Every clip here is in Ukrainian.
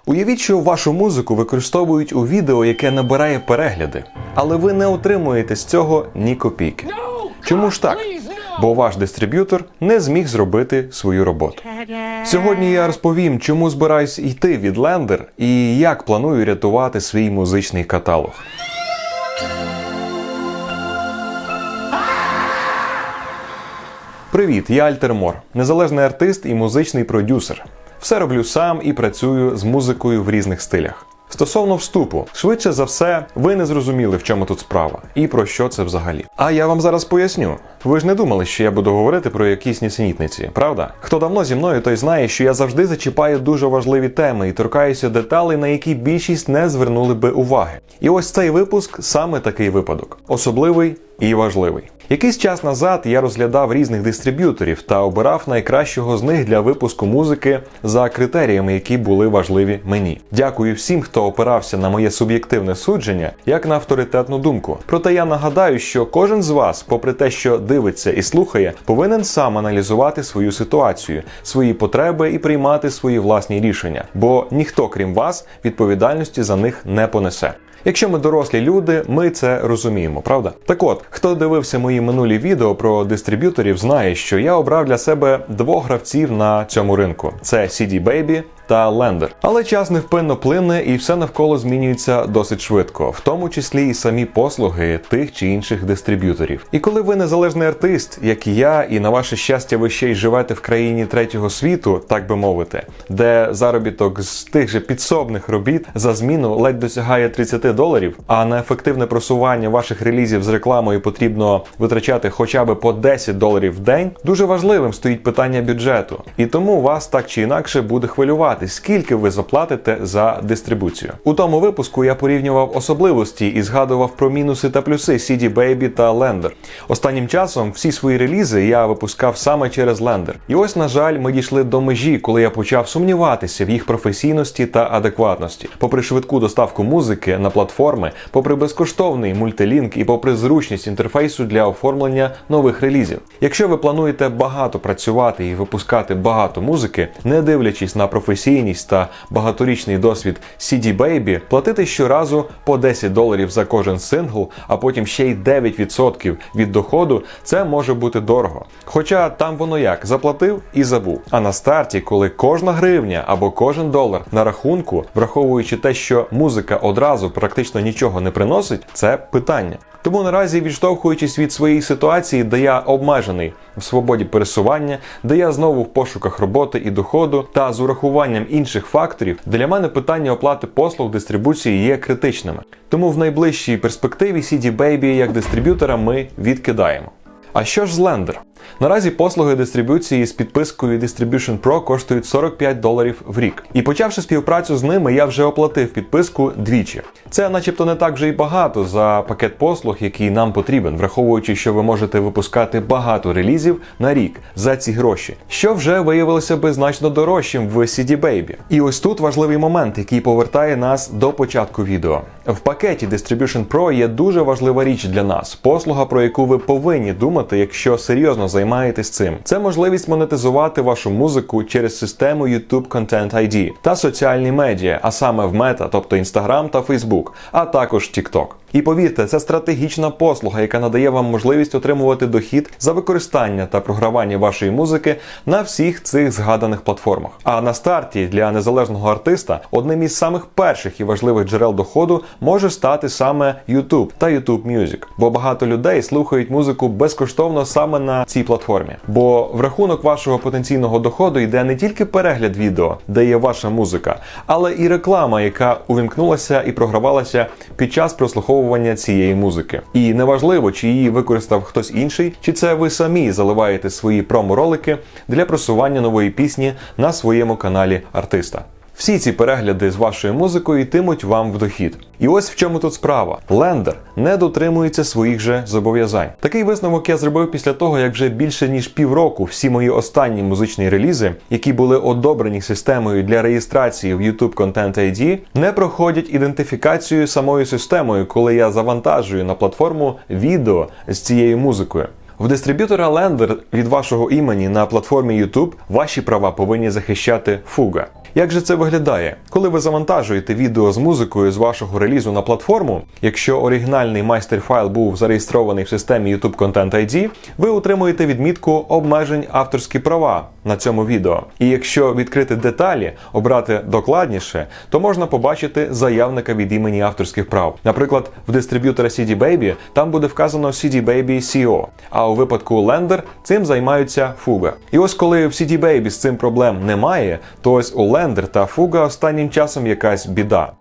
Уявіть, що вашу музику використовують у відео, яке набирає перегляди, але ви не отримуєте з цього ні копійки. Чому ж так? Бо ваш дистриб'ютор не зміг зробити свою роботу. Сьогодні я розповім, чому збираюсь йти від Lender і як планую рятувати свій музичний каталог. Привіт, я Альтермор, незалежний артист і музичний продюсер. Все роблю сам і працюю з музикою в різних стилях. Стосовно вступу, швидше за все, ви не зрозуміли, в чому тут справа і про що це взагалі. А я вам зараз поясню. Ви ж не думали, що я буду говорити про якісь нісенітниці, правда? Хто давно зі мною, той знає, що я завжди зачіпаю дуже важливі теми і торкаюся деталей, на які більшість не звернули би уваги. І ось цей випуск саме такий випадок. Особливий і важливий. Якийсь час назад я розглядав різних дистриб'юторів та обирав найкращого з них для випуску музики за критеріями, які були важливі мені. Дякую всім, хто опирався на моє суб'єктивне судження, як на авторитетну думку. Проте я нагадаю, що кожен з вас, попри те, що дивиться і слухає, повинен сам аналізувати свою ситуацію, свої потреби і приймати свої власні рішення, бо ніхто, крім вас, відповідальності за них не понесе. Якщо ми дорослі люди, ми це розуміємо, правда? Так от, хто дивився мої минулі відео про дистриб'юторів, знає, що я обрав для себе двох гравців на цьому ринку. Це CD Baby та Lender. Але час невпинно плине і все навколо змінюється досить швидко, в тому числі і самі послуги тих чи інших дистриб'юторів. І коли ви незалежний артист, як і я, і на ваше щастя ви ще й живете в країні третього світу, так би мовити, де заробіток з тих же підсобних робіт за зміну ледь досягає $30, а на ефективне просування ваших релізів з рекламою потрібно витрачати хоча б по $10 в день, дуже важливим стоїть питання бюджету. І тому вас так чи інакше буде хвилювати, скільки ви заплатите за дистрибуцію. У тому випуску я порівнював особливості і згадував про мінуси та плюси CD Baby та Lender. Останнім часом всі свої релізи я випускав саме через Lender. І ось, на жаль, ми дійшли до межі, коли я почав сумніватися в їх професійності та адекватності. Попри швидку доставку музики на платформи, попри безкоштовний мультилінк і попри зручність інтерфейсу для оформлення нових релізів. Якщо ви плануєте багато працювати і випускати багато музики, не дивлячись на професійність та багаторічний досвід CD Baby, платити щоразу по $10 за кожен сингл, а потім ще й 9% від доходу, це може бути дорого. Хоча там воно як, заплатив і забув. А на старті, коли кожна гривня або кожен долар на рахунку, враховуючи те, що музика одразу практично нічого не приносить, це питання. Тому наразі, відштовхуючись від своєї ситуації, де я обмежений в свободі пересування, де я знову в пошуках роботи і доходу, та з урахуванням інших факторів, для мене питання оплати послуг дистрибуції є критичними. Тому в найближчій перспективі CD Baby як дистриб'ютора ми відкидаємо. А що ж з Lender? Наразі послуги дистриб'юції з підпискою Distribution Pro коштують $45 в рік. І почавши співпрацю з ними, я вже оплатив підписку двічі. Це начебто не так вже й багато за пакет послуг, який нам потрібен, враховуючи, що ви можете випускати багато релізів на рік за ці гроші, що вже виявилося би значно дорожчим в CD Baby. І ось тут важливий момент, який повертає нас до початку відео. В пакеті Distribution Pro є дуже важлива річ для нас, послуга, про яку ви повинні думати, якщо серйозно займаєтесь цим. Це можливість монетизувати вашу музику через систему YouTube Content ID та соціальні медіа, а саме в Meta, тобто Instagram та Facebook, а також TikTok. І повірте, це стратегічна послуга, яка надає вам можливість отримувати дохід за використання та програвання вашої музики на всіх цих згаданих платформах. А на старті для незалежного артиста одним із самих перших і важливих джерел доходу може стати саме YouTube та YouTube Music. Бо багато людей слухають музику безкоштовно саме на цій платформі. Бо в рахунок вашого потенційного доходу йде не тільки перегляд відео, де є ваша музика, але і реклама, яка увімкнулася і програвалася під час прослуховування цієї музики. І неважливо, чи її використав хтось інший, чи це ви самі заливаєте свої промо-ролики для просування нової пісні на своєму каналі артиста. Всі ці перегляди з вашою музикою йтимуть вам в дохід. І ось в чому тут справа. Lender не дотримується своїх же зобов'язань. Такий висновок я зробив після того, як вже більше ніж півроку всі мої останні музичні релізи, які були одобрені системою для реєстрації в YouTube Content ID, не проходять ідентифікацію самою системою, коли я завантажую на платформу відео з цією музикою. В дистриб'ютора Lender від вашого імені на платформі YouTube ваші права повинні захищати Fuga. Як же це виглядає? Коли ви завантажуєте відео з музикою з вашого релізу на платформу, якщо оригінальний майстер-файл був зареєстрований в системі YouTube Content ID, ви отримуєте відмітку обмежень авторські права на цьому відео. І якщо відкрити деталі, обрати докладніше, то можна побачити заявника від імені авторських прав. Наприклад, в дистриб'ютора CD Baby там буде вказано CD Baby CO, а у випадку Lender цим займаються Fuga. І ось коли в CD Baby з цим проблем немає, то ось у Lender та Fuga останнім часом якась біда.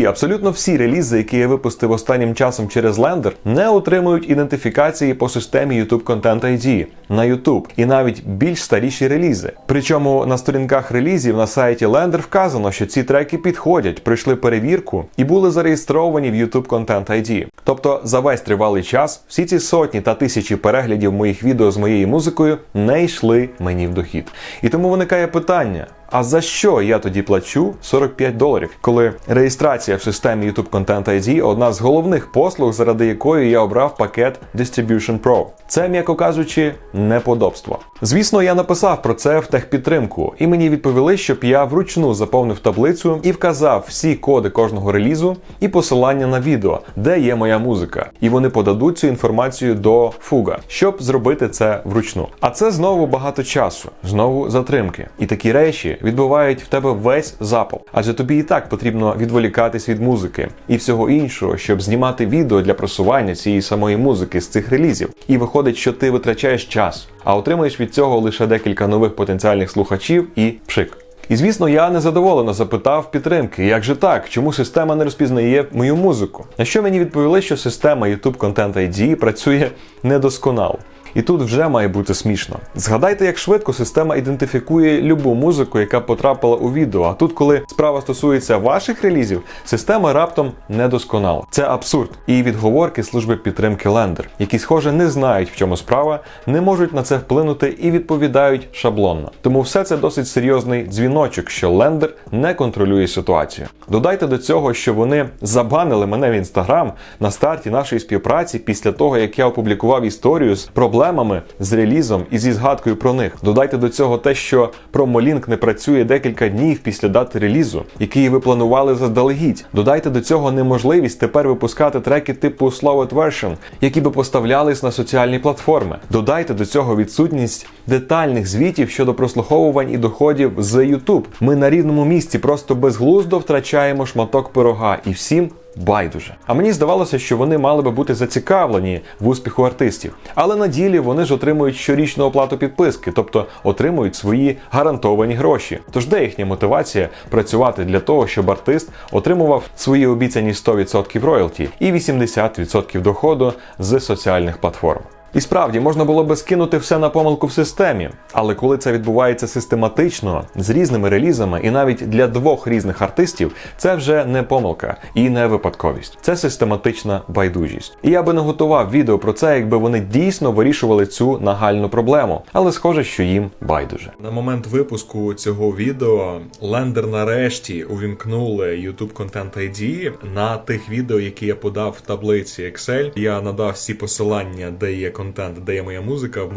Абсолютно всі релізи, які я випустив останнім часом через Lender, не отримують ідентифікації по системі YouTube Content ID на YouTube, і навіть більш старіші релізи. Причому на сторінках релізів на сайті Lender вказано, що ці треки підходять, пройшли перевірку і були зареєстровані в YouTube Content ID. Тобто за весь тривалий час всі ці сотні та тисячі переглядів моїх відео з моєю музикою не йшли мені в дохід. І тому виникає питання: а за що я тоді плачу $45, коли реєстрація в системі YouTube Content ID – одна з головних послуг, заради якої я обрав пакет Distribution Pro? Це, м'яко кажучи, неподобство. Звісно, я написав про це в техпідтримку, і мені відповіли, щоб я вручну заповнив таблицю і вказав всі коди кожного релізу і посилання на відео, де є моя музика. І вони подадуть цю інформацію до Fuga, щоб зробити це вручну. А це знову багато часу, знову затримки. І такі речі відбувають в тебе весь запал. Адже тобі і так потрібно відволікатись від музики і всього іншого, щоб знімати відео для просування цієї самої музики з цих релізів. І виходить, що ти витрачаєш час, а отримуєш від цього лише декілька нових потенціальних слухачів і пшик. І, звісно, я незадоволено запитав підтримки, як же так, чому система не розпізнає мою музику? На що мені відповіли, що система YouTube Content ID працює недосконало. І тут вже має бути смішно. Згадайте, як швидко система ідентифікує любу музику, яка потрапила у відео, а тут, коли справа стосується ваших релізів, система раптом недосконала. Це абсурд. І відговорки служби підтримки Lender, які, схоже, не знають, в чому справа, не можуть на це вплинути і відповідають шаблонно. Тому все це досить серйозний дзвіночок, що Lender не контролює ситуацію. Додайте до цього, що вони забанили мене в Instagram на старті нашої співпраці після того, як я опублікував історію з проблемами з релізом і зі згадкою про них. Додайте до цього те, що промолінк не працює декілька днів після дати релізу, який ви планували заздалегідь. Додайте до цього неможливість тепер випускати треки типу Slowed Version, які би поставлялись на соціальні платформи. Додайте до цього відсутність детальних звітів щодо прослуховувань і доходів з YouTube. Ми на рівному місці просто безглуздо втрачаємо шматок пирога, і всім байдуже. А мені здавалося, що вони мали би бути зацікавлені в успіху артистів. Але на ділі вони ж отримують щорічну оплату підписки, тобто отримують свої гарантовані гроші. Тож де їхня мотивація працювати для того, щоб артист отримував свої обіцяні 100% роялті і 80% доходу з соціальних платформ? І справді, можна було би скинути все на помилку в системі, але коли це відбувається систематично, з різними релізами і навіть для двох різних артистів, це вже не помилка і не випадковість. Це систематична байдужість. І я би не готував відео про це, якби вони дійсно вирішували цю нагальну проблему, але схоже, що їм байдуже. На момент випуску цього відео Lender нарешті увімкнули YouTube Content ID на тих відео, які я подав в таблиці Excel. Я надав всі посилання, де є контент, де є моя музика в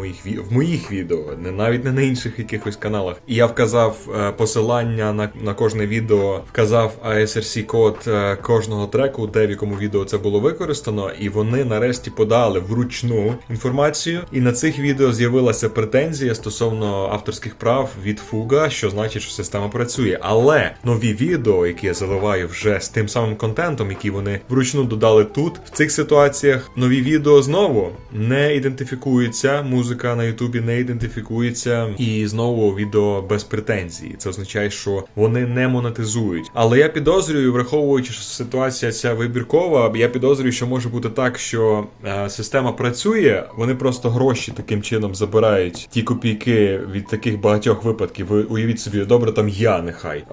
моїх відео, навіть не на інших якихось каналах. І я вказав посилання на кожне відео, вказав ISRC-код кожного треку, де в якому відео це було використано, і вони нарешті подали вручну інформацію. І на цих відео з'явилася претензія стосовно авторських прав від Fuga, що значить, що система працює. Але нові відео, які я заливаю вже з тим самим контентом, який вони вручну додали тут, в цих ситуаціях нові відео знову не ідентифікується, музика на Ютубі не ідентифікується, і знову відео без претензій. Це означає, що вони не монетизують. Але я підозрюю, враховуючи, що ситуація ця вибіркова, я підозрюю, що може бути так, що система працює, вони просто гроші таким чином забирають, ті копійки від таких багатьох випадків. Ви уявіть собі, добре, там я нехай,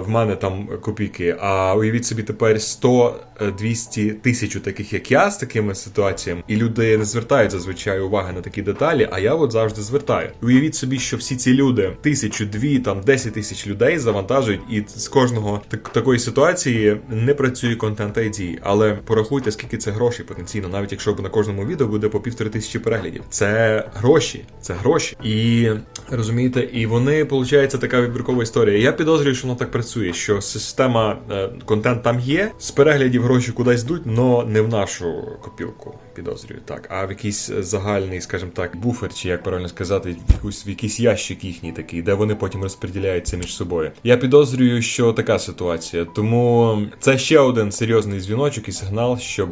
в мене там копійки, а уявіть собі тепер 100, 200, 1000 таких, як я, з такими ситуаціями, і люди не звертають зазвичай зазвичай уваги на такі деталі, а я от завжди звертаю. Уявіть собі, що всі ці люди, 1000, 2, там 10 тисяч людей завантажують, і з кожного такої ситуації не працює Content ID. Але порахуйте, скільки це грошей потенційно, навіть якщо на кожному відео буде по 1500 переглядів. Це гроші, І розумієте, і вони, виходить, така вибіркова історія. Я підозрюю, що воно так працює, що система контент там є, з переглядів гроші кудись йдуть, но не в нашу копілку, підозрюю, так, а в якийсь загальний, скажімо так, буфер, чи як правильно сказати, в якийсь ящик їхній такий, де вони потім розподіляються між собою. Я підозрюю, що така ситуація, тому це ще один серйозний дзвіночок і сигнал, щоб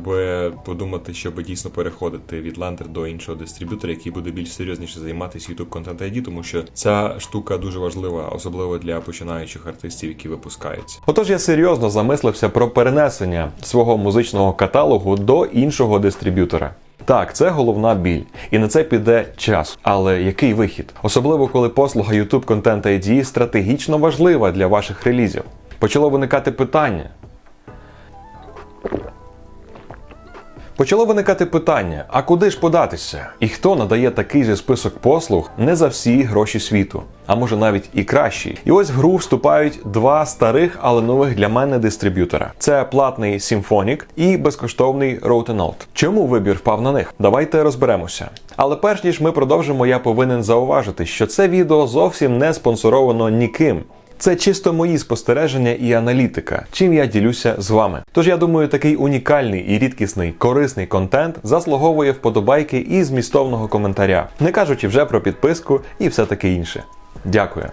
подумати, щоб дійсно переходити від Lender до іншого дистриб'ютора, який буде більш серйозніше займатися YouTube Content ID, тому що ця штука дуже важлива, особливо для починаючих артистів, які випускаються. Отож, я серйозно замислився про перенесення свого музичного каталогу до іншого дистриб'ютора. Так, це головна біль, і на це піде час. Але який вихід? Особливо, коли послуга YouTube Content ID стратегічно важлива для ваших релізів. Почало виникати питання, а куди ж податися? І хто надає такий же список послуг не за всі гроші світу? А може навіть і кращі. І ось в гру вступають два старих, але нових для мене дистриб'ютора. Це платний Symphonic і безкоштовний Wrote a Note. Чому вибір впав на них? Давайте розберемося. Але перш ніж ми продовжимо, я повинен зауважити, що це відео зовсім не спонсоровано ніким. Це чисто мої спостереження і аналітика, чим я ділюся з вами. Тож я думаю, такий унікальний і рідкісний, корисний контент заслуговує вподобайки і змістовного коментаря, не кажучи вже про підписку і все таке інше. Дякую.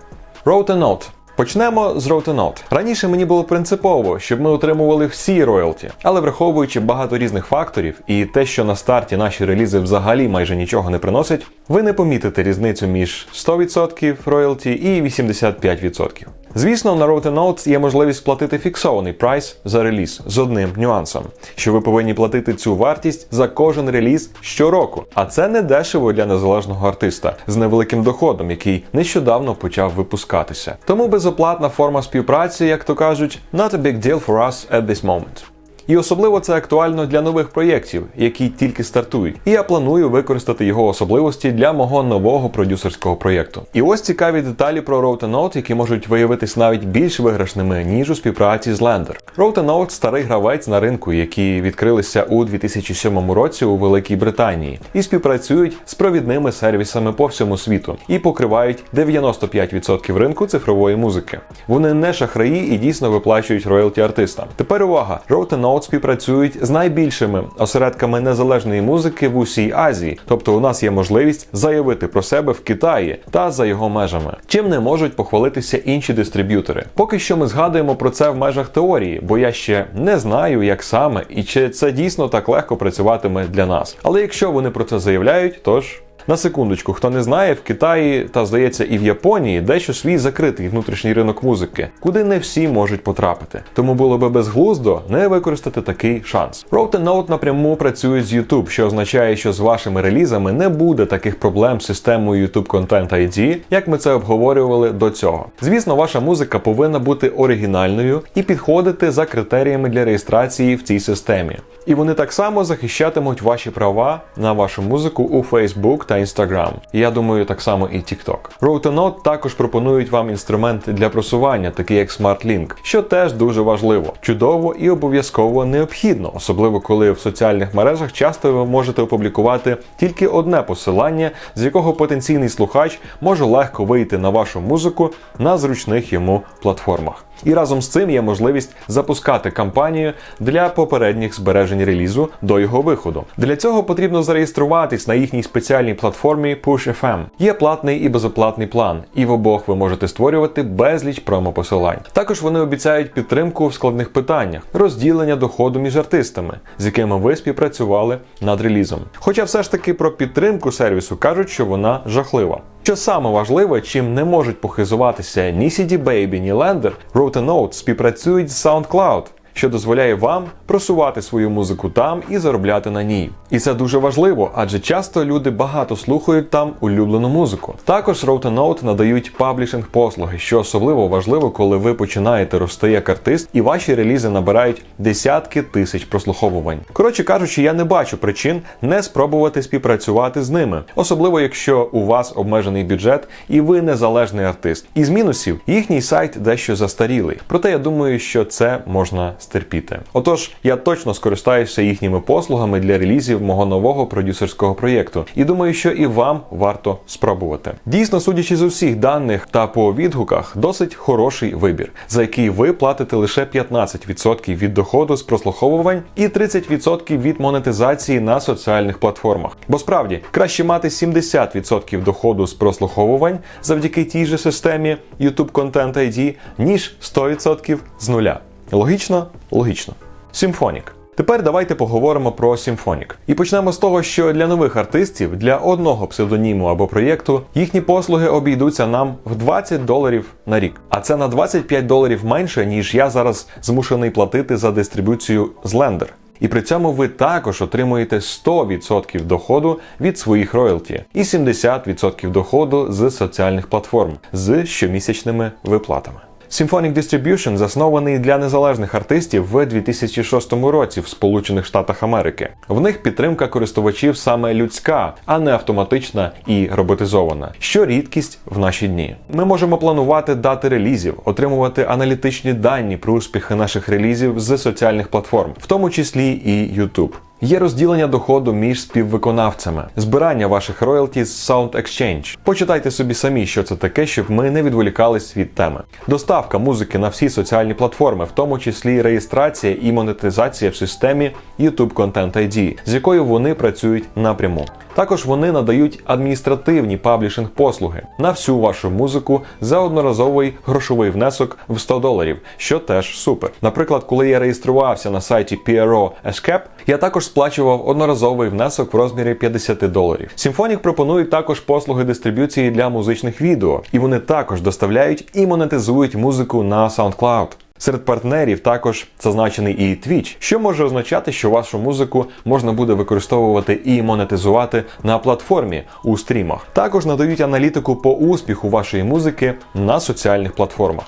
Wrote a Note. Почнемо з Wrote a Note. Раніше мені було принципово, щоб ми отримували всі роялті, але враховуючи багато різних факторів і те, що на старті наші релізи взагалі майже нічого не приносять, ви не помітите різницю між 100% роялті і 85%. Звісно, на Wrote a Note є можливість платити фіксований прайс за реліз з одним нюансом, що ви повинні платити цю вартість за кожен реліз щороку. А це не дешево для незалежного артиста з невеликим доходом, який нещодавно почав випускатися. Тому безоплатна форма співпраці, як то кажуть, not a big deal for us at this moment. І особливо це актуально для нових проєктів, які тільки стартують. І я планую використати його особливості для мого нового продюсерського проєкту. І ось цікаві деталі про Wrote a Note, які можуть виявитись навіть більш виграшними, ніж у співпраці з Lender. Wrote a Note – старий гравець на ринку, які відкрилися у 2007 році у Великій Британії. І співпрацюють з провідними сервісами по всьому світу. І покривають 95% ринку цифрової музики. Вони не шахраї і дійсно виплачують роялті артистам. Тепер увага! Wrote a Note співпрацюють з найбільшими осередками незалежної музики в усій Азії, тобто у нас є можливість заявити про себе в Китаї та за його межами. Чим не можуть похвалитися інші дистриб'ютори. Поки що ми згадуємо про це в межах теорії, бо я ще не знаю, як саме і чи це дійсно так легко працюватиме для нас. Але якщо вони про це заявляють, тож... На секундочку, хто не знає, в Китаї та, здається, і в Японії дещо свій закритий внутрішній ринок музики, куди не всі можуть потрапити. Тому було би безглуздо не використати такий шанс. Wrote a Note напряму працюють з YouTube, що означає, що з вашими релізами не буде таких проблем з системою YouTube Content ID, як ми це обговорювали до цього. Звісно, ваша музика повинна бути оригінальною і підходити за критеріями для реєстрації в цій системі. І вони так само захищатимуть ваші права на вашу музику у Facebook та Instagram. І я думаю, так само і TikTok. Wrote a Note також пропонують вам інструменти для просування, такі як SmartLink, що теж дуже важливо, чудово і обов'язково необхідно, особливо коли в соціальних мережах часто ви можете опублікувати тільки одне посилання, з якого потенційний слухач може легко вийти на вашу музику на зручних йому платформах. І разом з цим є можливість запускати кампанію для попередніх збережень релізу до його виходу. Для цього потрібно зареєструватись на їхній спеціальній платформі Push.fm. Є платний і безоплатний план, і в обох ви можете створювати безліч промо-посилань. Також вони обіцяють підтримку в складних питаннях, розділення доходу між артистами, з якими ви співпрацювали над релізом. Хоча все ж таки про підтримку сервісу кажуть, що вона жахлива. Що саме важливе, чим не можуть похизуватися ні CD Baby, ні Lender, Wrote a Note співпрацюють з SoundCloud, що дозволяє вам просувати свою музику там і заробляти на ній. І це дуже важливо, адже часто люди багато слухають там улюблену музику. Також Rotenote надають паблішинг послуги, що особливо важливо, коли ви починаєте рости як артист і ваші релізи набирають десятки тисяч прослуховувань. Коротше кажучи, я не бачу причин не спробувати співпрацювати з ними, особливо якщо у вас обмежений бюджет і ви незалежний артист. Із мінусів, їхній сайт дещо застарілий, проте я думаю, що це можна стерпіти. Отож, я точно скористаюся їхніми послугами для релізів мого нового продюсерського проєкту і думаю, що і вам варто спробувати. Дійсно, судячи з усіх даних та по відгуках, досить хороший вибір, за який ви платите лише 15% від доходу з прослуховувань і 30% від монетизації на соціальних платформах. Бо справді, краще мати 70% доходу з прослуховувань завдяки тій же системі YouTube Content ID, ніж 100% з нуля. Логічно? Логічно. Symphonic. Тепер давайте поговоримо про Symphonic. І почнемо з того, що для нових артистів, для одного псевдоніму або проєкту, їхні послуги обійдуться нам в $20 на рік. А це на $25 менше, ніж я зараз змушений платити за дистрибуцію з Lender. І при цьому ви також отримуєте 100% доходу від своїх роялті і 70% доходу з соціальних платформ з щомісячними виплатами. Symphonic Distribution заснований для незалежних артистів в 2006 році в Сполучених Штатах Америки. В них підтримка користувачів саме людська, а не автоматична і роботизована, що рідкість в наші дні. Ми можемо планувати дати релізів, отримувати аналітичні дані про успіхи наших релізів з соціальних платформ, в тому числі і YouTube. Є розділення доходу між співвиконавцями, збирання ваших роялті з Sound Exchange. Почитайте собі самі, що це таке, щоб ми не відволікались від теми. Доставка музики на всі соціальні платформи, в тому числі реєстрація і монетизація в системі YouTube Content ID, з якою вони працюють напряму. Також вони надають адміністративні паблішинг-послуги на всю вашу музику за одноразовий грошовий внесок в $100, що теж супер. Наприклад, коли я реєструвався на сайті PRO Escape, я також сплачував одноразовий внесок в розмірі $50. Symphonic пропонують також послуги дистриб'юції для музичних відео, і вони також доставляють і монетизують музику на SoundCloud. Серед партнерів також зазначений і Twitch, що може означати, що вашу музику можна буде використовувати і монетизувати на платформі у стрімах. Також надають аналітику по успіху вашої музики на соціальних платформах.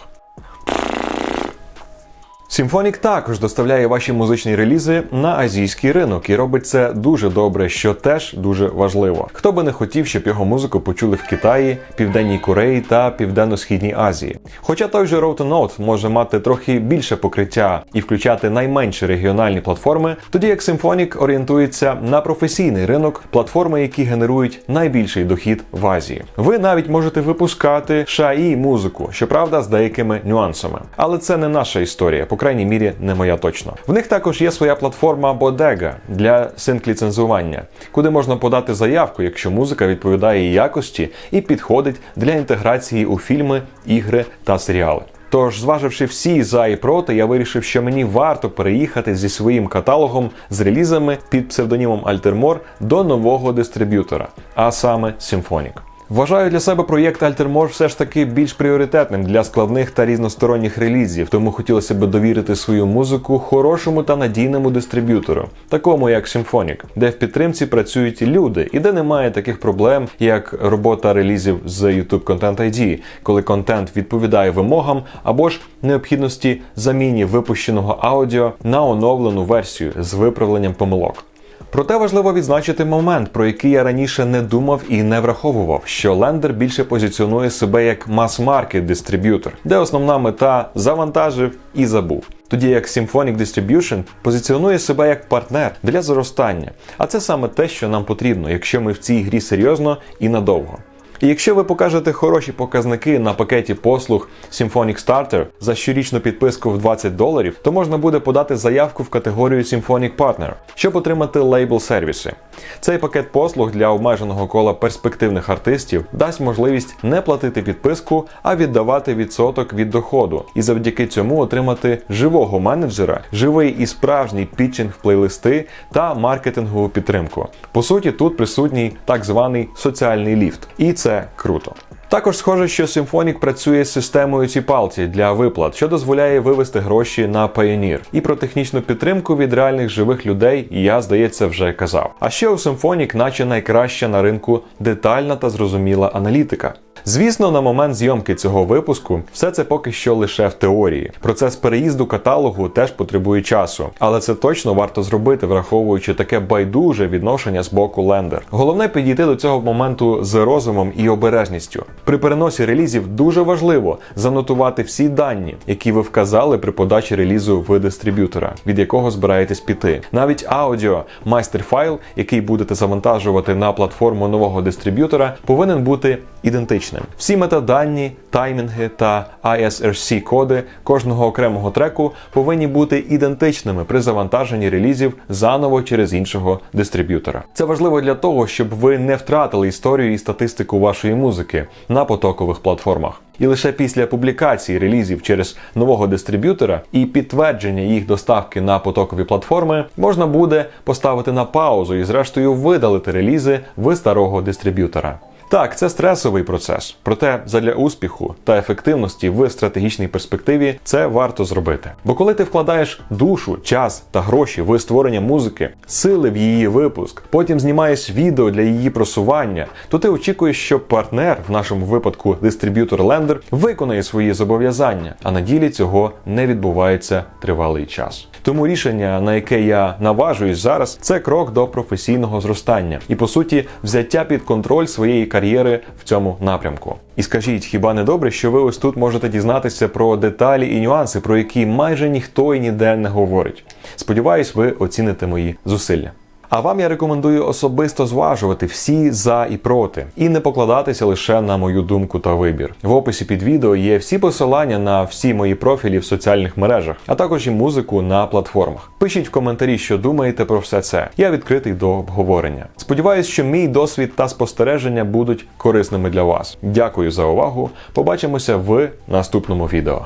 Symphonic також доставляє ваші музичні релізи на азійський ринок і робить це дуже добре, що теж дуже важливо. Хто би не хотів, щоб його музику почули в Китаї, Південній Кореї та Південно-Східній Азії. Хоча той же Rotenote може мати трохи більше покриття і включати найменші регіональні платформи, тоді як Symphonic орієнтується на професійний ринок, платформи, які генерують найбільший дохід в Азії. Ви навіть можете випускати шаї музику, щоправда, з деякими нюансами. Але це не наша історія, по крайній мірі не моя точно. В них також є своя платформа Bodega для синк-ліцензування, куди можна подати заявку, якщо музика відповідає якості і підходить для інтеграції у фільми, ігри та серіали. Тож, зваживши всі за і проти, я вирішив, що мені варто переїхати зі своїм каталогом з релізами під псевдонімом Altermore до нового дистриб'ютора, а саме Symphonic. Вважаю для себе проєкт Altermore все ж таки більш пріоритетним для складних та різносторонніх релізів, тому хотілося б довірити свою музику хорошому та надійному дистриб'ютору, такому як Symphonic, де в підтримці працюють люди і де немає таких проблем, як робота релізів з YouTube Content ID, коли контент відповідає вимогам або ж необхідності заміні випущеного аудіо на оновлену версію з виправленням помилок. Проте важливо відзначити момент, про який я раніше не думав і не враховував, що Lender більше позиціонує себе як мас-маркет дистриб'ютор, де основна мета – завантажив і забув. Тоді як Symphonic Distribution позиціонує себе як партнер для зростання. А це саме те, що нам потрібно, якщо ми в цій грі серйозно і надовго. І якщо ви покажете хороші показники на пакеті послуг Symphonic Starter за щорічну підписку в $20, то можна буде подати заявку в категорію Symphonic Partner, щоб отримати лейбл-сервіси. Цей пакет послуг для обмеженого кола перспективних артистів дасть можливість не платити підписку, а віддавати відсоток від доходу. І завдяки цьому отримати живого менеджера, живий і справжній пітчинг в плейлисти та маркетингову підтримку. По суті, тут присутній так званий соціальний ліфт. І це круто. Також схоже, що Symphonic працює з системою Tipalti для виплат, що дозволяє вивести гроші на Payoneer. І про технічну підтримку від реальних живих людей я, здається, вже казав. А ще у Symphonic наче найкраща на ринку детальна та зрозуміла аналітика. Звісно, на момент зйомки цього випуску все це поки що лише в теорії. Процес переїзду каталогу теж потребує часу, але це точно варто зробити, враховуючи таке байдуже відношення з боку Lender. Головне підійти до цього моменту з розумом і обережністю. При переносі релізів дуже важливо занотувати всі дані, які ви вказали при подачі релізу в дистриб'ютора, від якого збираєтесь піти. Навіть аудіо майстер-файл, який будете завантажувати на платформу нового дистриб'ютора, повинен бути ідентичним. Всі метадані, таймінги та ISRC-коди кожного окремого треку повинні бути ідентичними при завантаженні релізів заново через іншого дистриб'ютора. Це важливо для того, щоб ви не втратили історію і статистику вашої музики на потокових платформах. І лише після публікації релізів через нового дистриб'ютора і підтвердження їх доставки на потокові платформи можна буде поставити на паузу і зрештою видалити релізи в старого дистриб'ютора. Так, це стресовий процес, проте задля успіху та ефективності в стратегічній перспективі це варто зробити. Бо коли ти вкладаєш душу, час та гроші в створення музики, сили в її випуск, потім знімаєш відео для її просування, то ти очікуєш, що партнер, в нашому випадку дистриб'ютор Lender, виконає свої зобов'язання, а на ділі цього не відбувається тривалий час. Тому рішення, на яке я наважуюсь зараз, це крок до професійного зростання і, по суті, взяття під контроль своєї кар'єри в цьому напрямку. І скажіть, хіба не добре, що ви ось тут можете дізнатися про деталі і нюанси, про які майже ніхто і ніде не говорить? Сподіваюсь, ви оціните мої зусилля. А вам я рекомендую особисто зважувати всі за і проти, і не покладатися лише на мою думку та вибір. В описі під відео є всі посилання на всі мої профілі в соціальних мережах, а також і музику на платформах. Пишіть в коментарі, що думаєте про все це. Я відкритий до обговорення. Сподіваюсь, що мій досвід та спостереження будуть корисними для вас. Дякую за увагу. Побачимося в наступному відео.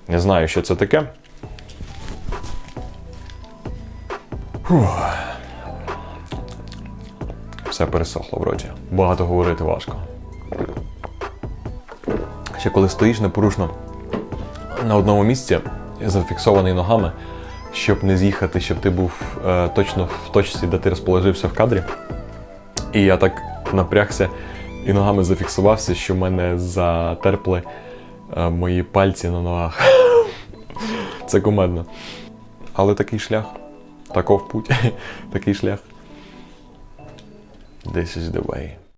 Не знаю, що це таке. Все пересохло в роті. Багато говорити важко. Ще коли стоїш непорушно на одному місці, зафіксований ногами, щоб не з'їхати, щоб ти був точно в точці, де ти розположився в кадрі. І я так напрягся і ногами зафіксувався, що в мене затерпли мої пальці на ногах. Це кумедно. Але такий шлях. Таков путь. Такий шлях. This is the way.